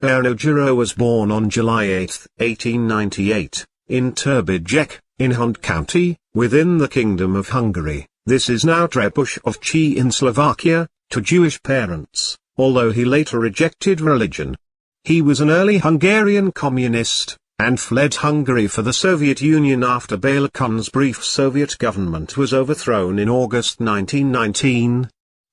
Ernő Gerő was born on July 8, 1898, in Turbidjek, in Hund County, within the Kingdom of Hungary. This is now Trebusz of Chi in Slovakia, to Jewish parents, although he later rejected religion. He was an early Hungarian communist, and fled Hungary for the Soviet Union after Balakun's brief Soviet government was overthrown in August 1919.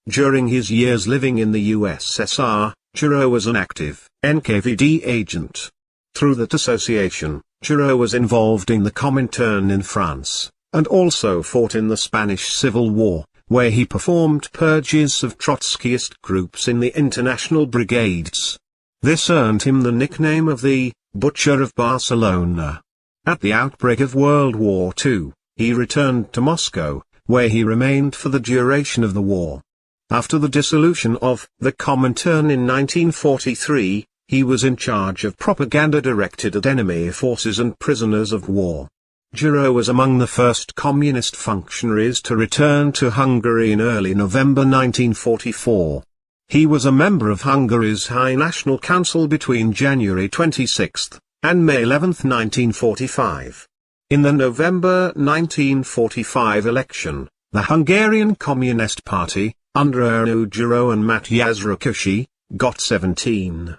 During his years living in the USSR, Gerő was an active NKVD agent. Through that association, Gerő was involved in the Comintern in France, and also fought in the Spanish Civil War, where he performed purges of Trotskyist groups in the international brigades. This earned him the nickname of the Butcher of Barcelona. At the outbreak of World War II, he returned to Moscow, where he remained for the duration of the war. After the dissolution of the Comintern in 1943, he was in charge of propaganda directed at enemy forces and prisoners of war. Gerő was among the first communist functionaries to return to Hungary in early November 1944. He was a member of Hungary's High National Council between January 26 and May 11, 1945. In the November 1945 election, the Hungarian Communist Party, under Ernő Gerő and Matyás Rákosi, got 17%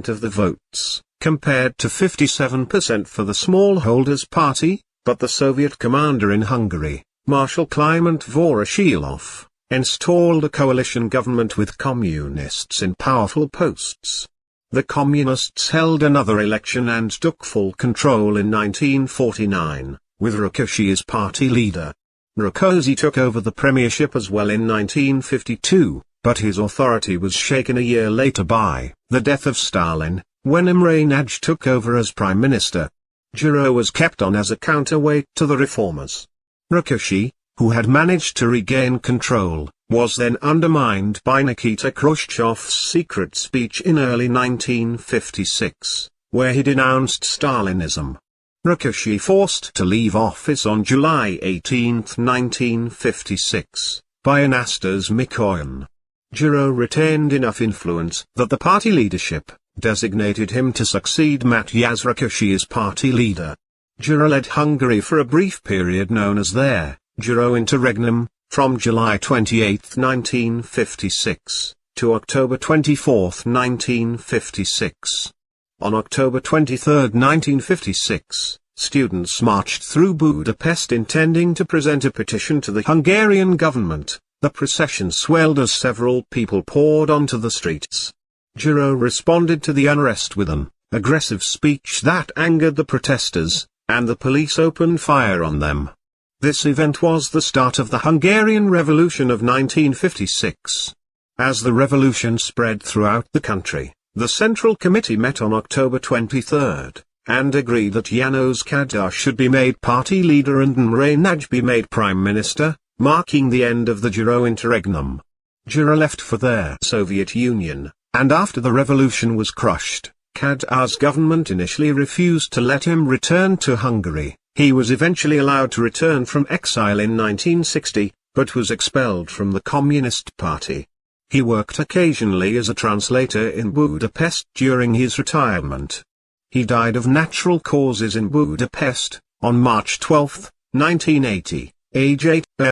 of the votes, compared to 57% for the Smallholders Party, but the Soviet commander in Hungary, Marshal Kliment Voroshilov, installed a coalition government with communists in powerful posts. The communists held another election and took full control in 1949, with Rákosi as party leader. Rákosi took over the premiership as well in 1952, but his authority was shaken a year later by the death of Stalin, when Imre Nagy took over as prime minister. Gerő was kept on as a counterweight to the reformers. Rákosi, who had managed to regain control, was then undermined by Nikita Khrushchev's secret speech in early 1956, where he denounced Stalinism. Rákosi forced to leave office on July 18, 1956, by Anastas Mikoyan. Gerő retained enough influence that the party leadership designated him to succeed Matyás Rákosi as party leader. Gerő led Hungary for a brief period known as their Gerő Interregnum, from July 28, 1956, to October 24, 1956. On October 23, 1956, students marched through Budapest intending to present a petition to the Hungarian government. The procession swelled as several people poured onto the streets. Gerő responded to the unrest with an aggressive speech that angered the protesters, and the police opened fire on them. This event was the start of the Hungarian Revolution of 1956. As the revolution spread throughout the country, the Central Committee met on October 23, and agreed that János Kádár should be made party leader and Imre Nagy be made prime minister, marking the end of the Gerő Interregnum. Gerő left for the Soviet Union, and after the revolution was crushed, Kádár's government initially refused to let him return to Hungary. He was eventually allowed to return from exile in 1960, but was expelled from the Communist Party. He worked occasionally as a translator in Budapest during his retirement. He died of natural causes in Budapest, on March 12, 1980, age 8.